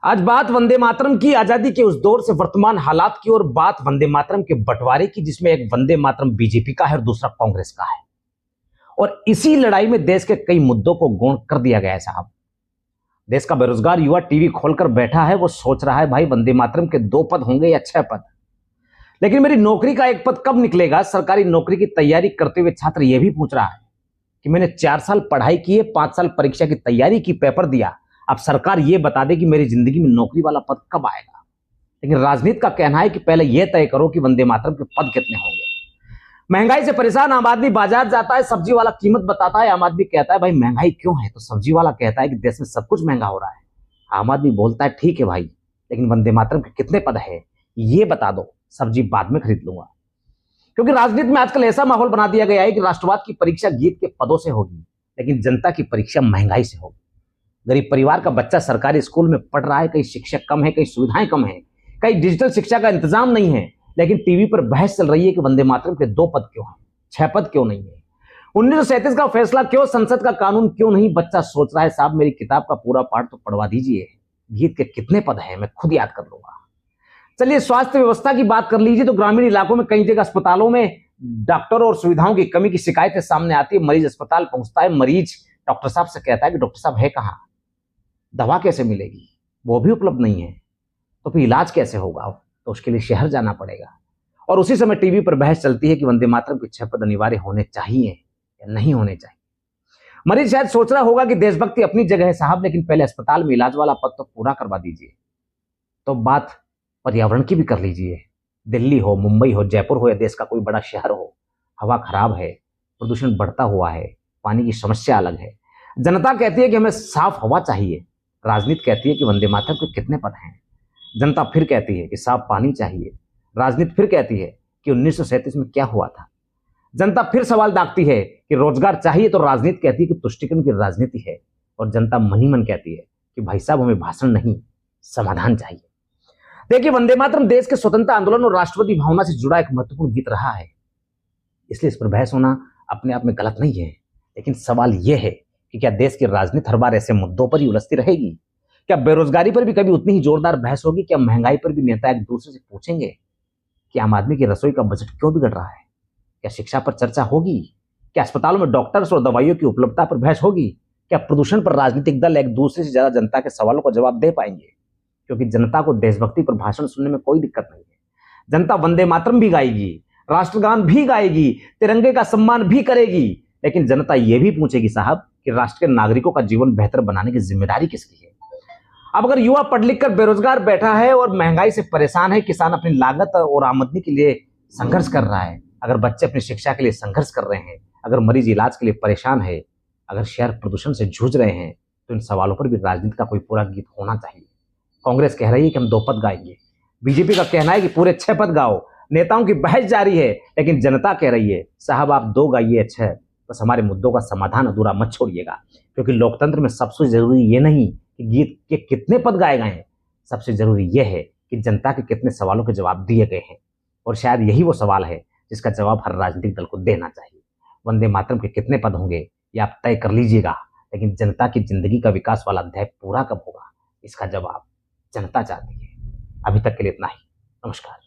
आज बात वंदे मातरम की, आजादी के उस दौर से वर्तमान हालात की, और बात वंदे मातरम के बंटवारे की, जिसमें एक वंदे मातरम बीजेपी का है और दूसरा कांग्रेस का है। और इसी लड़ाई में देश के कई मुद्दों को गौण कर दिया गया है साहब। देश का बेरोजगार युवा टीवी खोलकर बैठा है, वो सोच रहा है भाई वंदे मातरम के 2 पद होंगे या 6 पद, लेकिन मेरी नौकरी का 1 पद कब निकलेगा। सरकारी नौकरी की तैयारी करते हुए छात्र यह भी पूछ रहा है कि मैंने 4 साल पढ़ाई की है, 5 साल परीक्षा की तैयारी की, पेपर दिया, अब सरकार ये बता दे कि मेरी जिंदगी में नौकरी वाला पद कब आएगा। लेकिन राजनीति का कहना है कि पहले यह तय करो कि वंदे मातरम के पद कितने होंगे। महंगाई से परेशान आम आदमी बाजार जाता है, सब्जी वाला कीमत बताता है, आम आदमी कहता है भाई महंगाई क्यों है, तो सब्जी वाला कहता है कि देश में सब कुछ महंगा हो रहा है। आम आदमी बोलता है ठीक है भाई, लेकिन वंदे मातरम के कितने पद है ये बता दो, सब्जी बाद में खरीद लूंगा। क्योंकि राजनीति में आजकल ऐसा माहौल बना दिया गया है कि राष्ट्रवाद की परीक्षा गीत के पदों से होगी, लेकिन जनता की परीक्षा महंगाई से होगी। गरीब परिवार का बच्चा सरकारी स्कूल में पढ़ रहा है, कई शिक्षक कम है, कई सुविधाएं कम है, कई डिजिटल शिक्षा का इंतजाम नहीं है, लेकिन टीवी पर बहस चल रही है कि वंदे मातरम के 2 पद क्यों हैं, 6 पद क्यों नहीं है, 1937 का फैसला क्यों, संसद का कानून क्यों नहीं। बच्चा सोच रहा है साहब मेरी किताब का पूरा पाठ तो पढ़वा दीजिए, गीत के कितने पद हैं मैं खुद याद कर लूंगा। चलिए स्वास्थ्य व्यवस्था की बात कर लीजिए, तो ग्रामीण इलाकों में कई जगह अस्पतालों में डॉक्टरों और सुविधाओं की कमी की शिकायतें सामने आती है। मरीज अस्पताल पहुंचता है, मरीज डॉक्टर साहब से कहता है कि डॉक्टर साहब है कहाँ, दवा कैसे मिलेगी, वो भी उपलब्ध नहीं है, तो फिर इलाज कैसे होगा, तो उसके लिए शहर जाना पड़ेगा। और उसी समय टीवी पर बहस चलती है कि वंदे मातरम के 6 पद अनिवार्य होने चाहिए या नहीं होने चाहिए। मरीज शायद सोच रहा होगा कि देशभक्ति अपनी जगह है साहब, लेकिन पहले अस्पताल में इलाज वाला पद तो पूरा करवा दीजिए। तो बात पर्यावरण की भी कर लीजिए। दिल्ली हो, मुंबई हो, जयपुर हो या देश का कोई बड़ा शहर हो, हवा खराब है, प्रदूषण बढ़ता हुआ है, पानी की समस्या अलग है। जनता कहती है कि हमें साफ हवा चाहिए, राजनीति कहती है कि वंदे मातरम के कितने पद हैं। जनता फिर कहती है कि साफ पानी चाहिए, राजनीति फिर कहती है कि 1937 में क्या हुआ था। जनता फिर सवाल दागती है कि रोजगार चाहिए, तो राजनीति कहती है कि तुष्टीकरण की राजनीति है। और जनता मन ही मन कहती है कि भाई साहब हमें भाषण नहीं, समाधान चाहिए। देखिए वंदे मातरम देश के स्वतंत्रता आंदोलन और राष्ट्रवादी भावना से जुड़ा एक महत्वपूर्ण गीत रहा है, इसलिए इस पर बहस होना अपने आप में गलत नहीं है। लेकिन सवाल यह है कि क्या देश की राजनीति हर बार ऐसे मुद्दों पर ही उलझती रहेगी? क्या बेरोजगारी पर भी कभी उतनी ही जोरदार बहस होगी? क्या महंगाई पर भी नेता एक दूसरे से पूछेंगे कि आम आदमी की रसोई का बजट क्यों बिगड़ रहा है? क्या शिक्षा पर चर्चा होगी? क्या अस्पतालों में डॉक्टर्स और दवाइयों की उपलब्धता पर बहस होगी? क्या प्रदूषण पर राजनीतिक दल एक दूसरे से ज्यादा जनता के सवालों का जवाब दे पाएंगे? क्योंकि जनता को देशभक्ति पर भाषण सुनने में कोई दिक्कत नहीं है। जनता वंदे मातरम भी गाएगी, राष्ट्रगान भी गाएगी, तिरंगे का सम्मान भी करेगी, लेकिन जनता यह भी पूछेगी साहब कि राष्ट्र के नागरिकों का जीवन बेहतर बनाने की जिम्मेदारी किसकी है? अब अगर युवा पढ़ लिख कर बेरोजगार बैठा है और महंगाई से परेशान है, किसान अपनी लागत और आमदनी के लिए संघर्ष कर रहा है, अगर बच्चे अपनी शिक्षा के लिए संघर्ष कर रहे हैं, अगर मरीज इलाज के लिए परेशान है, अगर शहर प्रदूषण से जूझ रहे हैं, तो इन सवालों पर भी राजनीति का कोई पूरा गीत होना चाहिए। कांग्रेस कह रही है कि हम 2 पद गाएंगे, बीजेपी का कहना है कि पूरे 6 पद गाओ, नेताओं की बहस जारी है, लेकिन जनता कह रही है साहब आप 2 गाइए 6, बस हमारे मुद्दों का समाधान अधूरा मत छोड़िएगा। क्योंकि लोकतंत्र में सबसे जरूरी ये नहीं कि गीत के कितने पद गाए गए हैं, सबसे जरूरी यह है कि जनता के कितने सवालों के जवाब दिए गए हैं। और शायद यही वो सवाल है जिसका जवाब हर राजनीतिक दल को देना चाहिए। वंदे मातरम के कितने पद होंगे ये आप तय कर लीजिएगा, लेकिन जनता की जिंदगी का विकास वाला अध्याय पूरा कब होगा, इसका जवाब जनता चाहती है। अभी तक के लिए इतना ही। नमस्कार।